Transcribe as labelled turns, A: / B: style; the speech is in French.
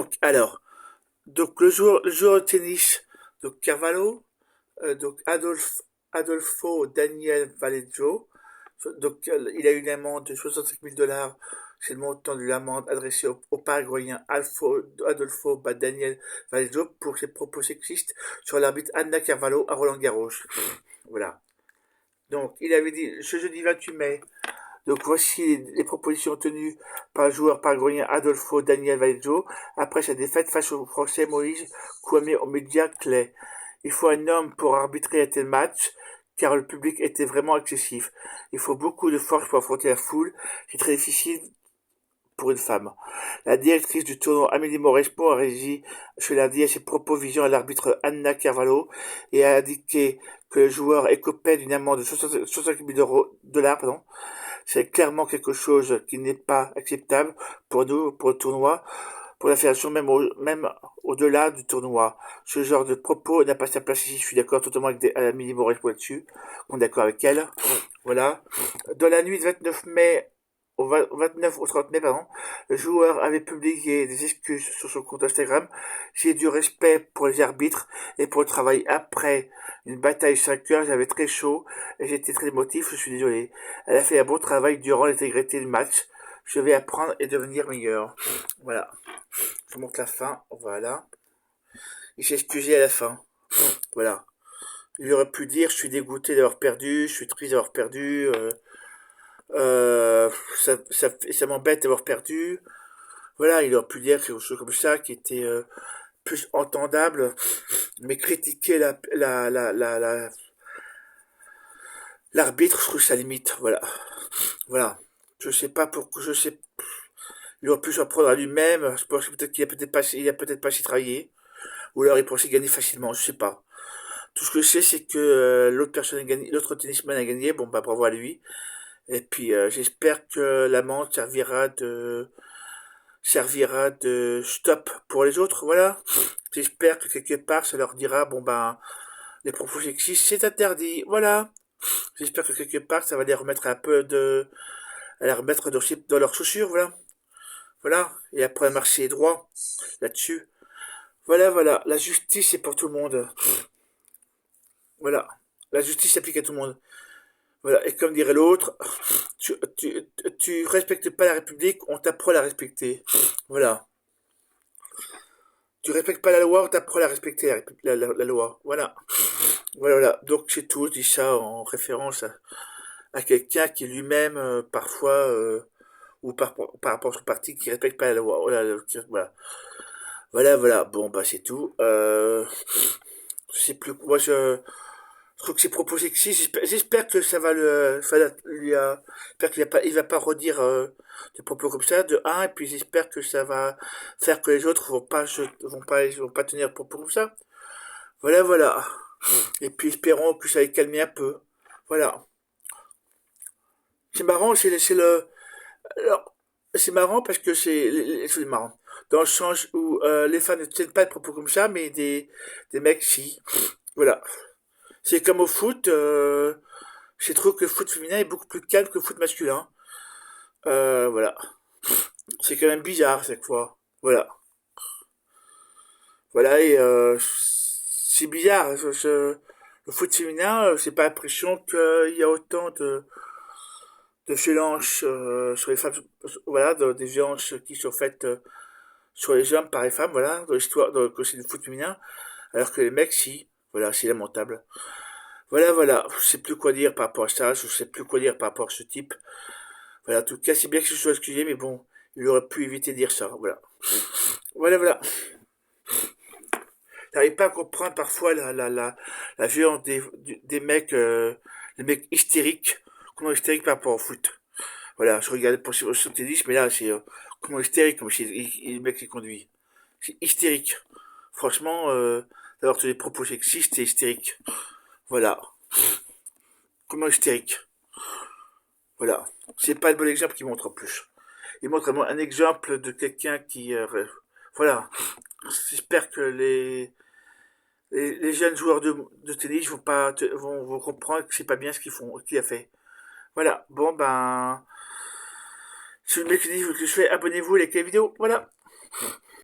A: Donc, alors, le joueur de tennis, donc Carvalho, donc Adolfo Daniel Vallejo, donc il a eu une amende de 65 000 dollars. C'est le montant de l'amende adressée au Paraguayen Adolfo Daniel Vallejo pour ses propos sexistes sur l'arbitre Anna Carvalho à Roland Garros. Voilà. Donc, il avait dit ce jeudi 28 mai. Donc, voici les propositions tenues par le joueur paraguayen Adolfo Daniel Vallejo après sa défaite face au Français Moïse Kwame Omedia Clay. Il faut un homme pour arbitrer un tel match, car le public était vraiment excessif. Il faut beaucoup de force pour affronter la foule. C'est très difficile pour une femme. La directrice du tournoi, Amélie Mauresmo, a réagi ce lundi à ses propos visant à l'arbitre Anna Carvalho et a indiqué que le joueur écopait d'une amende de 65 000 dollars. C'est clairement quelque chose qui n'est pas acceptable pour nous, pour le tournoi, pour la fédération, même au-delà du tournoi. Ce genre de propos n'a pas sa place ici. Je suis d'accord totalement avec Amélie Mauresmo là-dessus. On est d'accord avec elle. Voilà. Dans la nuit du 29 mai au 29 au 30 mai, pardon, le joueur avait publié des excuses sur son compte Instagram. J'ai du respect pour les arbitres et pour le travail. Après une bataille 5 heures, j'avais très chaud et j'étais très émotif, je suis désolé. Elle a fait un bon travail durant l'intégrité du match. Je vais apprendre et devenir meilleur. Voilà. Je vous montre la fin. Voilà. Il s'est excusé à la fin. Voilà. Il aurait pu dire, je suis dégoûté d'avoir perdu, je suis triste d'avoir perdu, euh, ça m'embête d'avoir perdu. Voilà, il aurait pu dire quelque chose comme ça qui était plus entendable, mais critiquer l'arbitre, je trouve ça limite. Voilà, voilà. Je sais pas pourquoi, je sais. Il aurait pu s'en prendre à lui-même. Je pense peut-être qu'il a peut-être pas, il a peut-être pas si travaillé, ou alors il pensait gagner facilement. Je sais pas. Tout ce que je sais, c'est que l'autre personne a gagné, l'autre tennisman a gagné. Bon, bah bravo à lui. Et puis j'espère que l'amende servira de stop pour les autres, voilà. J'espère que quelque part ça leur dira, bon ben, les propos sexistes c'est interdit, voilà. J'espère que quelque part ça va les remettre un peu de, à les remettre dans leurs chaussures, voilà. Voilà. Et après marcher droit là-dessus. Voilà, voilà. La justice c'est pour tout le monde. Voilà. La justice s'applique à tout le monde. Voilà. Et comme dirait l'autre, tu respectes pas la République, on t'apprend à la respecter. Voilà. Tu respectes pas la loi, on t'apprend à la respecter, la loi. Voilà. Voilà, voilà. Donc c'est tout. Je dis ça en référence à quelqu'un qui lui-même, parfois, ou par rapport à son parti, qui respecte pas la loi. Voilà. Voilà. Voilà, voilà. Bon, bah c'est tout. Je sais plus. Moi, je trouve que ses propos sexistes, j'espère que j'espère qu'il va pas redire des propos comme ça, de un, et puis j'espère que ça va faire que les autres vont pas tenir propos comme ça. Voilà, voilà. Et puis espérons que ça les calmer un peu. Voilà. C'est marrant, alors, c'est marrant parce que c'est marrant. Dans le sens où les femmes ne tiennent pas de propos comme ça, mais des mecs, si. Voilà. C'est comme au foot, je trouve que le foot féminin est beaucoup plus calme que le foot masculin. Voilà. C'est quand même bizarre cette fois. Voilà. Voilà, et c'est bizarre. Le foot féminin, j'ai pas l'impression qu'il y a autant de violences sur les femmes. Voilà, des violences qui sont faites sur les hommes par les femmes, voilà, dans l'histoire, dans le côté du foot féminin. Alors que les mecs, si. Voilà, c'est lamentable. Voilà, voilà. Je sais plus quoi dire par rapport à ça. Je sais plus quoi dire par rapport à ce type. Voilà, en tout cas, c'est bien que je sois excusé, mais bon, il aurait pu éviter de dire ça. Voilà. Voilà, voilà. J'arrive pas à comprendre parfois la violence des mecs, les mecs hystériques, comment hystériques par rapport au foot. Voilà, je regardais pour ce tennis, mais là, c'est comment hystérique, comme si le mec qui conduit. C'est hystérique. Franchement, d'avoir des propos sexistes, c'est hystérique. Voilà. Comment hystérique. Voilà. C'est pas le bon exemple qu'il montre en plus. Il montre vraiment un exemple de quelqu'un qui... voilà. J'espère que les jeunes joueurs de tennis vont comprendre que c'est pas bien ce qu'il a fait. Voilà. Bon, ben... Si vous aimez le que je fais, abonnez-vous et likez la vidéo. Voilà.